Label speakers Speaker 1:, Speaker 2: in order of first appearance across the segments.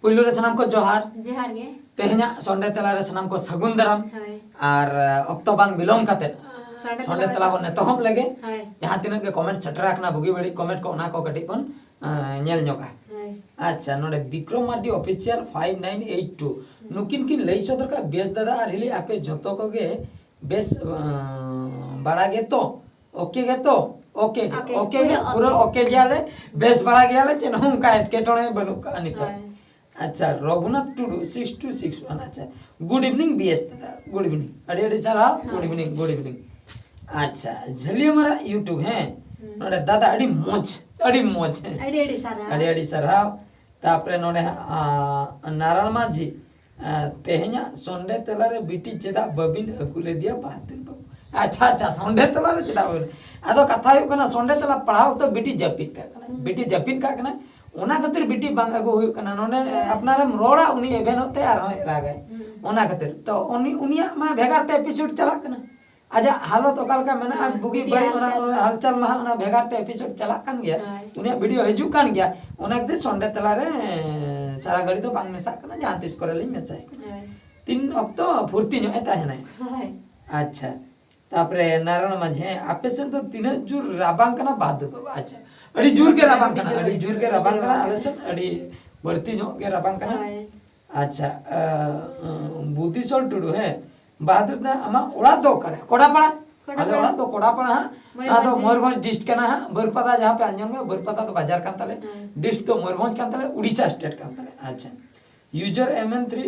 Speaker 1: पुइलु रे सनाम को जोहार
Speaker 2: जोहार गे
Speaker 1: तेहना संडे तला रे सनाम को सगुन दाराम और अक्तो बांग बिलोम काते संडे तला बन तहम लगे जहां तिना के कमेंट सेटरा कना बुगी बड़ी कमेंट को ना को कटी बन नेल नोका अच्छा नोडे विक्रम मार्डी ऑफिशियल 5982 नुकिन किन लई सदर का बेस दादा और हिली आपे जतो को गे बेस बड़ा गे तो ओके गे तो ओके ओके पूरा ओके गयाले बेस बड़ा गयाले चेन हम का एटकेटोने बनु का अनिता अच्छा रघुनाथ टुडू 6261 अच्छा गुड इवनिंग बीएस दादा गुड इवनिंग अड़ी अड़ी सारा गुड इवनिंग अच्छा झलियो हमारा यूट्यूब है नोडे दादा अड़ी मोज है अड़ी सारा तापरे नोडे नारायण माझी तेहना संडे तला रे बिटी चेदा बबिन अकुले दिया बहादुर बाबू अच्छा संडे तला रे चेदा बबिन आदो कथा हुई कना संडे तला पढ़ाओ तो बिटी जपिन का कना ओना खातिर बिटी बांग अगु हुई कना नोडे अपनारम रोड़ा उनी एवेन होते आर होय रागाय ओना खातिर तो उनी उनिया मा भेगारते एपिसोड चला कना आजा हालत ओकाल का मेना बुगी बड़ी ओना हलचल मा ओना भेगारते एपिसोड चला कान गया उनिया वीडियो हिजु कान गया ओना खातिर संडे तला रे सारा घड़ी तो बांग मेसा कना जहां तिस करे लई मेसा तीन अक्तो फुर्ती नो एता है ना अच्छा तापरे नारायण माझे आपे से तो तीन जुर राबांग कना बादु अच्छा अड़ी जुर के राबांग कना आलेसन अड़ी बढ़ती नो के राबांग कना अच्छा बुद्धिसोल टुडू है बहादुर दा अमा ओड़ा दो करे कोड़ापाड़ा आले ओड़ा दो कोड़ापाड़ा हा आदो मयूरभंज डिस्ट्रिक्ट कना हा बरपदा जहां पे अंजन में बरपदा तो बाजार कान तले डिस्ट्रिक्ट तो मयूरभंज कान तले उड़ीसा स्टेट कान तले अच्छा यूजर MN3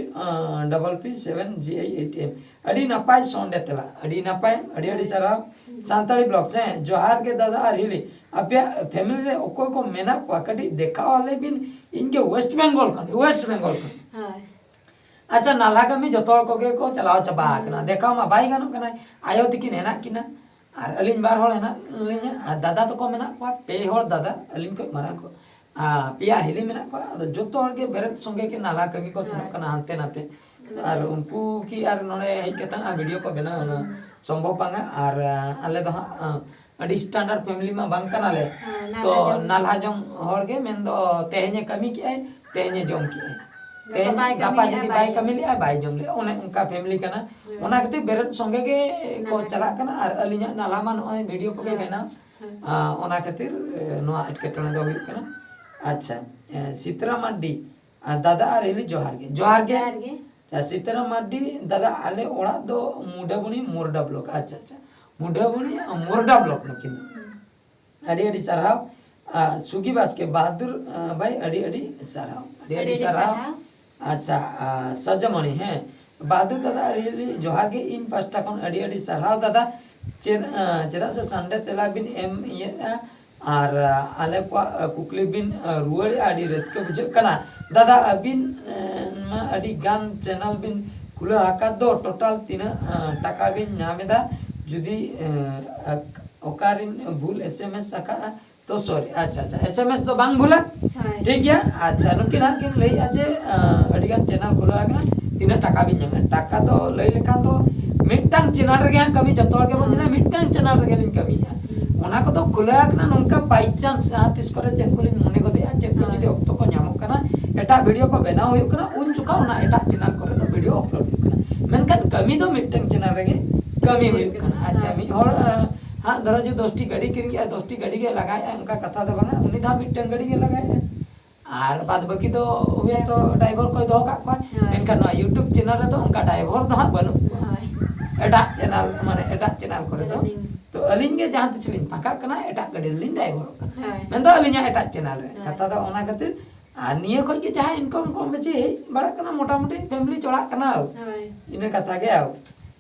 Speaker 1: PP7GI8M अड़ी नपाय सोंडे तला अड़ी नपाय अड़ी सारा सांताली ब्लॉक से जोहार के दादा और हिली अपया फैमिली रे ओको को मेना को कडी देखा वाले बिन इनके वेस्ट बंगाल का अच्छा नाला कमी जतोल को के को चलाओ चबा कना देखा मा बाई गानो कना आयो तिकिन हेना किना और अलिन बार होल हेना लिnya दादा तो को मेना को पे होल दादा अलिन को मारा को पिया हिली मेना को जतो हर के बेरट संगे के नाला कमी को सनो कना हानते नाते और उनको की और नोडे हेज केतन वीडियो को बना ना संभव पांगा और आले दो अडी स्टैंडर्ड फैमिली में बांग कना ले तो नाला जों हर के मेन दो तेहने कमी की है तेहने जों की है गापा जदी बाय कमी लिया बाय जों ले ओने उनका फैमिली कना ओना कते बेरट संगे के को चला कना और अलिया नाला मा नय वीडियो को के बना ओना खातिर नोआ एटकेटने दो हुई कना अच्छा सीतरा माड्डी दादा और हिली जोहार के सीतरा माड्डी दादा आले ओड़ा दो मुडाबुनी मोरडा ब्लॉक अच्छा मुडाबुनी मोरडा ब्लॉक नकिन अड़ी सराव सुगी बास के बहादुर भाई अड़ी सराव अच्छा सजमणि है बहादुर दादा अड़ी जोहार के इन पास्टा कोन अड़ी सराव दादा चेदा से संडे तेला बिन एम ये और आले को कुकली बिन रुआड़ी आड़ी रस्के बुझे कना दादा अबिन मा अड़ी गान चैनल बिन खुला आका दो टोटल 3 टाका बिन नामेदा जुदी ओकारिन भूल SMS आका तो सॉरी अच्छा SMS तो बांग भूला ठीक है अच्छा नुकिन हाकिन लई आजे अड़ी गान चैनल खुला आका 3 टाका बिन नामे टाका तो लई लेखा तो मिटटांग चैनल रे गया कमी जतो के बजना मिटटांग चैनल रे लिन कमी ओना को तो खुला ना नोंका बाई चांस तिस करे चेक को लिन मने को दे चेक को जदी ऑक्तो को न्यामो कना एटा वीडियो को बनाव हुई कना उन चुका ओना एटा चैनल करे तो वीडियो अपलोड हुई कना मेनकान कमी दो मिटटांग चैनल रे कमी हुई कना अच्छा मी और हां धरो जो 10टी गाड़ी किन गया 10टी गाड़ी के लगाया उनका कथा तो बंगा उनी दा मिटटांग गाड़ी के लगाया और बाद बाकी तो हुए तो ड्राइवर कोई दो का मेनकान YouTube चैनल रे तो उनका ड्राइवर तो हां बनु एटा चैनल माने एटा चैनल करे तो अलिन के जहां तिचलिन ताका कना एटा गाड़ी लिन ड्राइवर कना मेन दो अलिन एटा चैनल रे कथा दो ओना खातिर आ निये कोई के जहां इनकम कम बेसी बड़ा कना मोटा मोटी फैमिली चला कना इने कथा के आओ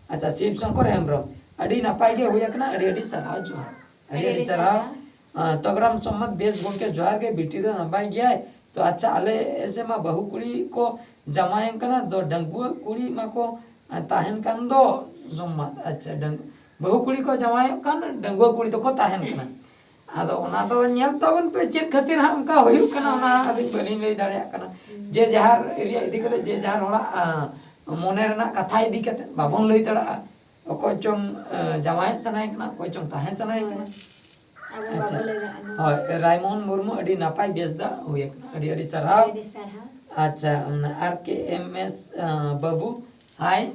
Speaker 1: अच्छा शिव शंकर हेमब्रम अड़ी नपाय के होया कना अड़ी सराव जोहार अड़ी सराव तगराम सम्मत बेस बोल के जोहार के बिटी दो नपाय गया तो अच्छा आले ऐसे मा बहु कुड़ी को जमाए कना दो डंगुआ कुड़ी मा को ताहन कान दो सम्मत अच्छा डंग बहु कुड़ी को जमाए कान डंगुआ कुड़ी तो को ताहन कना आदो ओना दो नेल तबन पे चेक खातिर हम का होयु कना ओना अभी बनी ले दाड़या कना जे जहार एरिया इदी करे जे जहार होड़ा मोने रना कथा इदी कते बाबन लई दाड़ा ओको चोंग जमाए सनाय कना कोई चोंग ताहे सनाय कना अच्छा हां रायमोहन मुर्मू अडी नापाय बेसदा होय कना अडी सराव अच्छा आर के एम एस बाबू हाय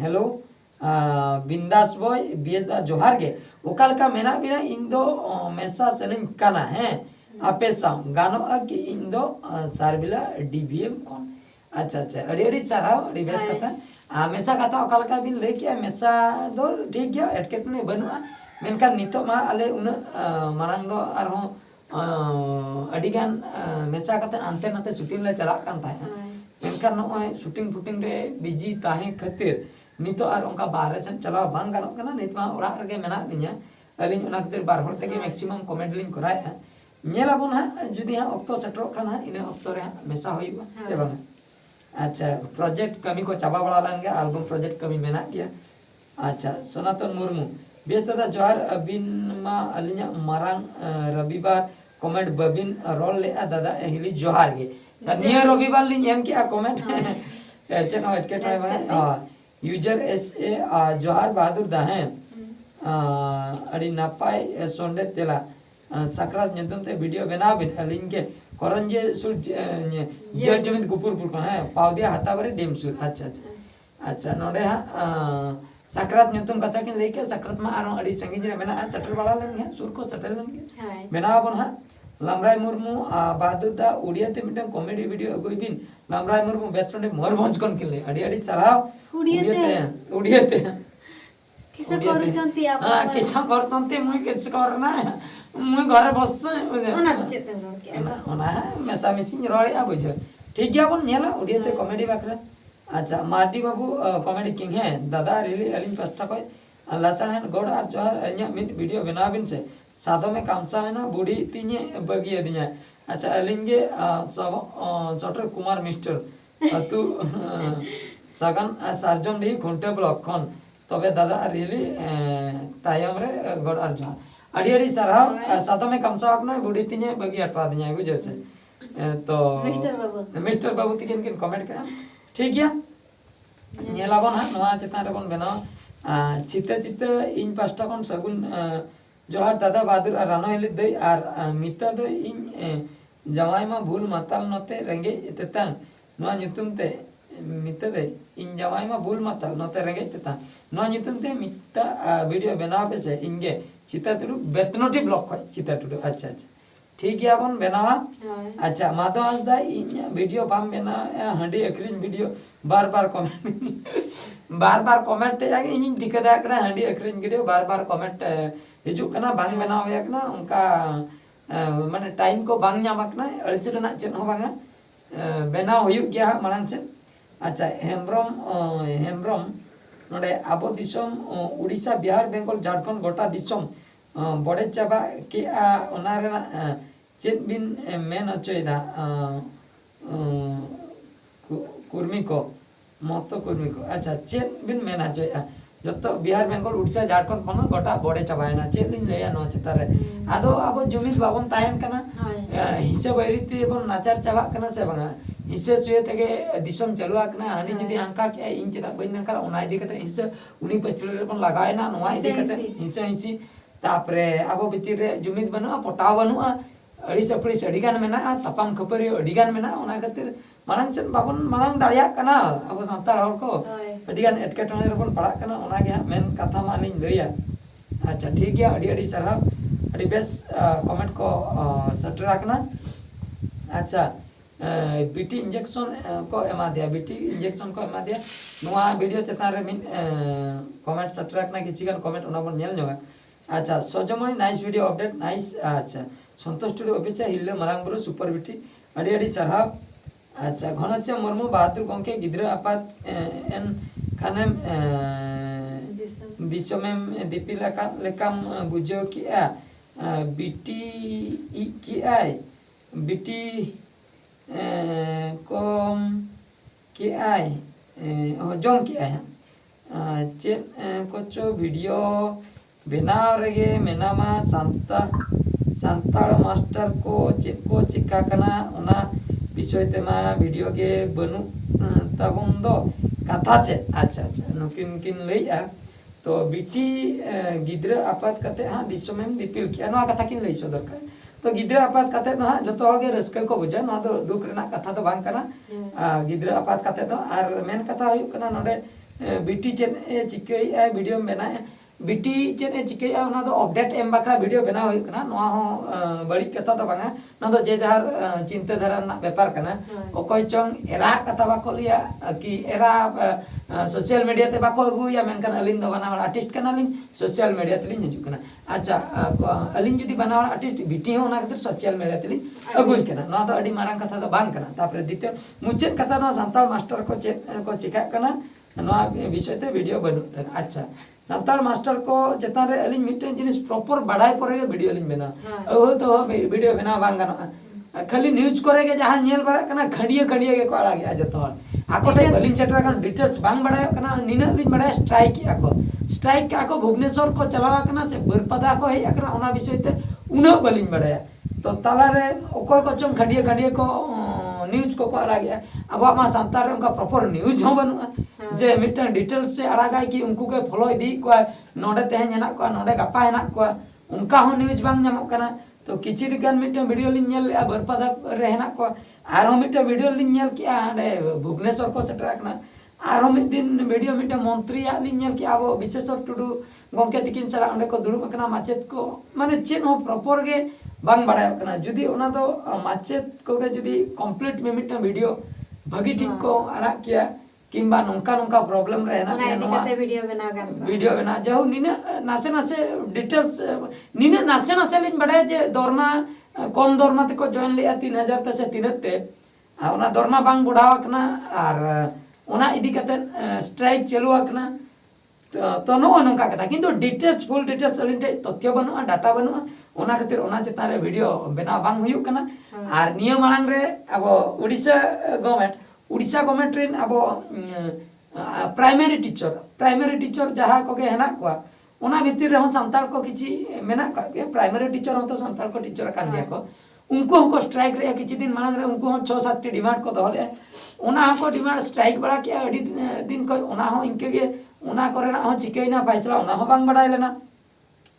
Speaker 1: हेलो बिंदास बॉय बीएस दा जोहार गे ओकालका मेना बिना इन दो मेसा सनिन काना है आपे साम गानो कि इन दो सारबिला डीबीएम कौन अच्छा अच्छा अड़ी अड़ी चाराव अड़ी बेस कथा मेसा कथा ओकालका बिन लई किया मेसा दो ठीक गया एटकेटने बनुआ मेनकान नितो मा आले उन मांग दो आरहों अडिगान मेसा कते अंते नते शूटिंग ले चला कान था मेनकान नोय शूटिंग फुटिंग रे बिजी ताहे खातिर नितो आर उनका बाहर से चला बांग गानो कना नित मा ओरा रगे मेना निया अलिन उना खातिर बार हर तेगे मैक्सिमम कमेंट लिंक कराय है नेलाबोन हा जुदी हा ऑक्टो सेटरो खाना इने ऑक्टो रे मेसा होइबा से बांग अच्छा प्रोजेक्ट कमी को चाबा बड़ा लन गया एल्बम प्रोजेक्ट कमी मेना गया अच्छा सनातन मुर्मू बेस दादा जोहार अबिन मा अलिया मारांग रविवार कमेंट बबिन रोल ले दादा हिली जोहार गे निया रविवार लिन एम के कमेंट चेन हो एटके टाइम है यूजर एस ए जोहार बहादुर दा है अड़ी नापाय सोंडे तेला सकरात नितम ते वीडियो बना बिन अलिन के करंजे सुल जल जमिन गुपुरपुर का है पावदिया हातावरे डेम सुल अच्छा अच्छा अच्छा नोडे हा सकरात नितम कथा किन लेके सकरात मा आरो अड़ी संगीज रे मेना सटर बड़ा लन है सुर को सटर लन के मेना बन हा लामराय मुर्मू बहादुर दा उड़िया ते मिटन कॉमेडी वीडियो अगुई बिन लामराय मुर्मू बेत्रंडे मयूरभंज कोन किन ले अड़ी अड़ी सराव उड़िया ते किसा करचंती आप हां किसा करतंते मुई किछ करना मुई घरे बस ओना चेतन के ओना मेसा मिसिंग रोळे आ बुझ ठीक गया बन नेला उड़िया ते कॉमेडी बाकरा अच्छा मार्डी बाबू कॉमेडी किंग है दादा रियली अलिन पस्ता कोई लसण है गोड़ आर जोहर अኛ मिट वीडियो बनाबिन से सादो में कामसा है ना बूढ़ी तीने बगिया दिया अच्छा अलिंगे सब सटर कुमार मिस्टर तू सगन सार्जन डी घंटे ब्लॉक खन तबे दादा रियली तायम रे गोड़ आर जोहर अड़ी अड़ी सराव सादो में कामसा ना बूढ़ी तीने बगिया अटवा दिया बुझे से तो मिस्टर बाबू तिकिन किन कमेंट का ठीक गया नेलाबन हा नवा चेतान रे बन बनाओ चिता चिता इन पास्टा कोन सगुन जोहार दादा बहादुर और रानो हेली दई और मिता दो इन जवाई मा भूल माताल नते रेंगे तेतान नवा nyutum ते मिता दे इन जवाई मा भूल माताल नते रेंगे तेतान नवा nyutum ते मिता वीडियो बना पे से इनगे चिता टुडू बेतनोटी ब्लॉक को चिता टुडू अच्छा अच्छा ठीक है अपन बनावा अच्छा माधव आसदा इन वीडियो बाम बना हंडी अखरीन वीडियो बार बार कमेंट जाके इन ठिकादा करा हंडी अखरीन वीडियो बार बार कमेंट हिजू कना बांग बना होया कना उनका माने टाइम को बांग ᱧᱟᱢ कना अड़से रना चेन हो बांगा बना हुयु गया मानन से अच्छा हेम्ब्रम नोडे आबो दिसम उड़ीसा बिहार बेंगल झारखंड गोटा दिसम बड़े चाबा के ओना रेना चेन बिन मेन अचोयदा कुर्मी को मतो कुर्मी को अच्छा चेन बिन मेन अचोया जतो बिहार बेंगल उड़ीसा झारखंड पन गोटा बड़े चाबायना चेन लिन लेया नो चतारे आदो अब जुमिद बाबन तायन कना हिस्से बैरिते बन नाचार चाबा कना से बंगा हिस्से सुये तगे दिसम चलुआ कना हनी जदी अंका के इन चदा बइन नकर ओना इदी कते हिस्से उनी पचले रे बन लगायना नोआ इदी कते हिस्से हिस्सी तापरे अब बितिर रे जुमिद बनुआ पटाव बनुआ अड़ी सपड़ी अड़ीगान मेना तपाम खपरी अड़ीगान मेना ओना खातिर मानन से बाबन मानन दाड़िया कना अब संताल हर को अड़ीगान एटकेटने रे बन पड़ा कना ओना गे मेन कथा मा लिन लइया अच्छा ठीक गया अड़ी अड़ी सरहा अड़ी बेस कमेंट को सटरा कना अच्छा बीटी इंजेक्शन को एमा दिया बीटी इंजेक्शन को एमा दिया नोआ वीडियो चेतान रे मिन कमेंट सटरा कना किछि गान कमेंट ओना बन नेल जोगा अच्छा सजमणी नाइस वीडियो अपडेट नाइस अच्छा संतोष studio office हिल्ले Marangburu super BT अड़ी अड़ी सरहा अच्छा घनश्याम मुर्मू बहादुर गंके गिद्रा आपात एन खानेम दिसमेम दीपी लेकाम बुझो कि बीटी ई कि आय बीटी कम कि आय हजम कि आय चेन कोचो वीडियो बनाव रेगे मेनामा सांताड़ मास्टर को चेक को चिका कना ओना विषय तेमा वीडियो के बनु तबन दो कथा चे अच्छा अच्छा नुकिन किन लइया तो बीटी गिद्रा आपात कते हां दिसमेम दीपिल किया नवा कथा किन लइ सदर का तो गिद्रा आपात काते तो हाँ जो हर रस्का को बुझा ना तो दुख रेना कथा तो बांग कना गिद्रा आपात काते तो आर मेन कथा हुई कना नोडे बीटी चेन ए चिके वीडियो बेना बीटी चेन ए चिके ना तो अपडेट एम बाकरा वीडियो बेना हुई कना नोआ हो बड़ी कथा तो बांगा ना तो जे जहार चिंता धारा ना व्यापार कना ओकोय चोंग एरा कथा बाको लिया कि एरा सोशल मीडिया ते बाको अगुया मेनकान अलिन दो बनावल आर्टिस्ट कना लिन सोशल मीडिया ते लिन हिजु कना अच्छा अलिन जुदी बनावल आर्टिस्ट बीटी हो ना खातिर सोशल मीडिया ते लिन अगुय कना ना तो अडी मारंग कथा तो बांग कना तापर द्वितीय मुचेत कथा ना सांताल मास्टर को चेक को चिका कना नोआ विषय ते वीडियो बनु अच्छा सांताल मास्टर को चेतान रे अलिन मिटन जिनिस प्रॉपर बड़ाई परे वीडियो लिन बना ओ तो वीडियो बना बांग गाना खाली न्यूज करे के जहां नेल बड़ा कना खड़िया खड़िया के को आड़ा गया जतो आको टाइप अलिन सेटर कन डिटेल्स बांग बड़ा कना निना लिन बड़ा स्ट्राइक के आको भुवनेश्वर को चलावा कना से बरपदा को हे कना ओना विषय ते उना बलिन बड़ा तो ताला रे ओकोय को चम खड़िया खड़िया को न्यूज को आड़ा गया अब मा सांताल रे उनका प्रॉपर न्यूज हो बनु जे मिटन डिटेल्स से आड़ागाय कि उनको के फॉलो इदी को नोडे तेहन हेना को नोडे गपा हेना को उनका हो न्यूज बांग नामो कना तो किछि दिगान मिटन वीडियो लिन नेल बरपदा रे हेना को आरो मिटन वीडियो लिन नेल कि आडे भुवनेश्वर को सेटर कना आरो मिट दिन वीडियो मिटन मंत्री या लिन नेल कि आबो विशेषर टुडू गंके तिकिन चला अंडे को दुड़ुब कना माचेत को माने चेन हो प्रॉपर गे बांग बड़ाय कना जुदी ओना तो माचेत को के जुदी कंप्लीट में मिटन वीडियो भगी ठीक को आड़ा किया किंबा नोंका नोंका प्रॉब्लम रहना के नोआ वीडियो बना जाऊ निने नासे नासे डिटेल्स निने नासे नासे लिन बड़ाय जे दरमा कम दरमा ते को जॉइन लिया 3000 ते से 3 ते ओना दरमा बांग बुढ़ावा कना और ओना इदी कते स्ट्राइक चलुआ कना तो नो नोंका कथा किंतु डिटेल्स फुल डिटेल्स अलिन ते तथ्य बनुआ डाटा बनुआ ओना खातिर ओना चेतान रे वीडियो बना बांग हुयु कना और निया मांग रे अब ओडिशा गवर्नमेंट रेन अब प्राइमरी टीचर जहाँ को के हेना को ओना भितर रे सांताल को किछि मेना के प्राइमरी टीचर हो तो सांताल को टीचर कान गया को उनको हमको स्ट्राइक रे किछि दिन मांग रे उनको 6-7 टी डिमांड को दहले ओना हमको डिमांड स्ट्राइक बड़ा के अडी दिन को ओना हो इनके के ओना करे ना हो चिकेना फैसला ओना हो बांग बड़ाय लेना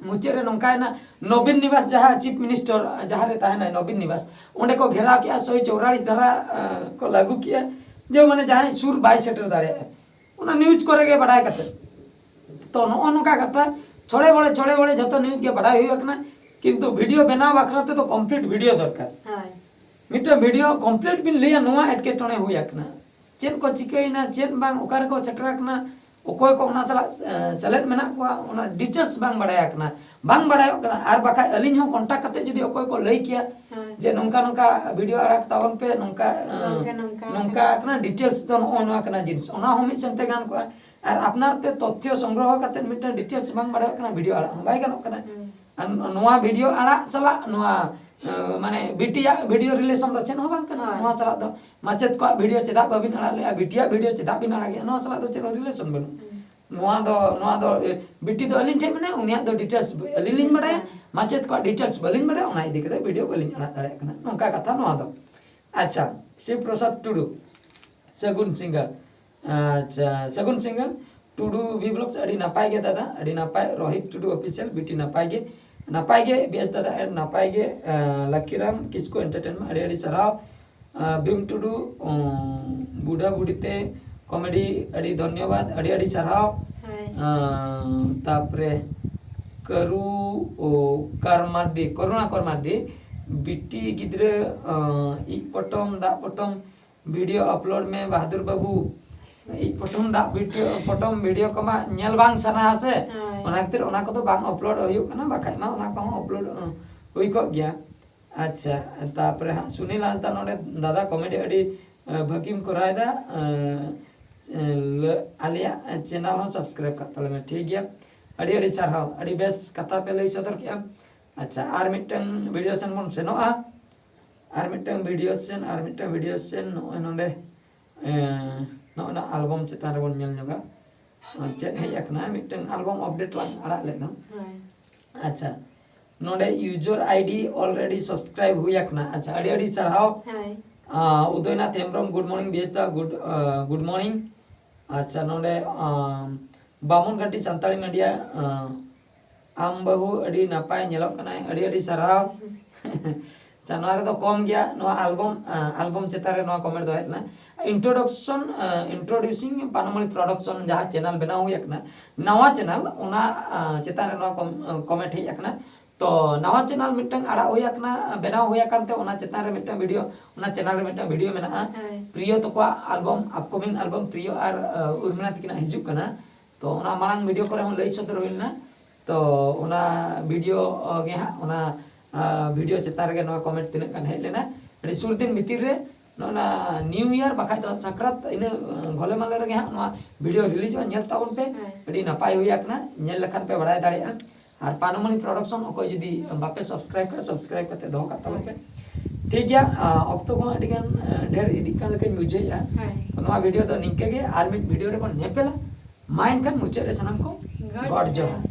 Speaker 1: मुचे रे नोंका ना नवीन निवास जहाँ चीफ मिनिस्टर जहाँ रे ताहे ना नवीन निवास ओंडे को घेरा किया 144 धारा को लागू किया जो माने जहाँ सुर बाय सेटर दाड़े ओना न्यूज करे के बड़ाय कते तो नो नोका करता छोड़े बड़े जतो न्यूज के बड़ाय हुई कना किंतु वीडियो बना बखराते तो कंप्लीट वीडियो दरकार हां मिटा वीडियो कंप्लीट बिन लिया नोआ एटके टणे हुई कना चेन को चिकेना चेन बांग ओकार को सेटर कना ओकोय को ओना सला सेलेक्ट मेना को ओना डिटेल्स बांग बड़ाय कना आर बाखा अलिन हो कांटेक्ट कते जदी ओकोय को लई किया जे नोंका नोंका वीडियो आड़क तावन पे नोंका कना डिटेल्स तो ओना कना जिनिस ओना हो मिट संते गान को आर अपनार ते तथ्य संग्रह कते मिट डिटेल्स बांग बड़ाय कना वीडियो आड़ा बाय गानो कना नोआ वीडियो आड़ा सला नोआ माने बिटिया वीडियो रिलेशन तो चेन हो बांग कना नोआ सला दो माचेत को वीडियो चेदा बाबिन आड़ा ले बिटिया वीडियो चेदा बिन आड़ा गया नोआ सला दो चेन रिलेशन बनु नोआ दो बिटी दो अलिन ठे मने उनिया दो डिटेल्स अलिन लिन बड़ाय माचेत को डिटेल्स बलिन बड़ाय ओना इदी कते वीडियो बलिन आड़ा दाड़े कना नोंका कथा नोआ दो अच्छा शिव प्रसाद टुडू सगुन सिंगर अच्छा सगुन सिंगर टुडू वी ब्लॉग्स अडी नापाय गे दादा अडी नापाय रोहित टुडू ऑफिशियल बिटी नापाय गे बेस दादा एड नापाय गे लकीराम किसको एंटरटेनमेंट अडी सराव भीम टुडू बुढ़ा बुढ़ीते कॉमेडी अड़ी धन्यवाद अड़ी सराव तापरे करुणा मार्डी बिटी गिद्रे इ पटम दा पटम वीडियो अपलोड में बहादुर बाबू इ पटम दा वीडियो कमा नेल बांग सना से ओना खातिर ओना को तो बांग अपलोड होयो कना बाखाय मा ओना को अपलोड होई को गया अच्छा तापरे सुनील हांसदा नोडे दादा कॉमेडी अड़ी भकीम करायदा आलिया चैनल हो सब्सक्राइब करता में ठीक गया अड़ी सारहाव अड़ी बेस कथा पे लई सदर किया अच्छा आर मिटन वीडियो सेन बन सेनोआ आर मिटन वीडियो सेन नोडे नोना एल्बम चेतान रे बन नेल नगा चेत हे एकना मिटन एल्बम अपडेट लान आड़ा लेना अच्छा नोडे यूजर आईडी ऑलरेडी सब्सक्राइब हुई एकना अच्छा अड़ी सारहाव उदयनाथ हेम्ब्रम गुड मॉर्निंग बेस दा गुड मॉर्निंग अच्छा नोडे बामुन घाटी संताली मीडिया आम बहु अड़ी नापाय नेलो कना अड़ी सारहाव चैनल रे तो कम गया नवा एल्बम चेतान रे नवा कमेंट दो हेतना इंट्रोड्यूसिंग पानमणि प्रोडक्शन जहाँ चैनल बनाव हुई एकना नवा चैनल ओना चेतान रे नवा कमेंट हेज एकना तो नवा चैनल मिटन आड़ा हुई एकना बनाव हुई अकानते ओना चेतान रे मिटन वीडियो ओना चैनल रे मिटन वीडियो मेना प्रियो तको एल्बम अपकमिंग एल्बम प्रियो और उर्मिला तकिना हिजुक कना तो ओना मांग वीडियो करे हम लई सदर होइना तो ओना वीडियो गे हा ओना वीडियो चेतान रे नवा कमेंट तिना कान हेज लेना अड़ी सुर दिन भीतर रे नोना न्यू ईयर बखा तो संक्रांत इन घोले माले रे हा नवा वीडियो रिलीज नेल ताबन पे अड़ी नपाय हुई आकना नेल लखान पे बड़ाय दाड़िया और पानमणि प्रोडक्शन अको जदी बापे सब्सक्राइब करते दो का ताबन पे ठीक गया अक्तो को अड़ी गान ढेर इदी कान लेके बुझेया तो नवा वीडियो तो निके गे आर मिड वीडियो रे बन नेपेला माइन कान मुचे रे सनम को गॉड जोहार।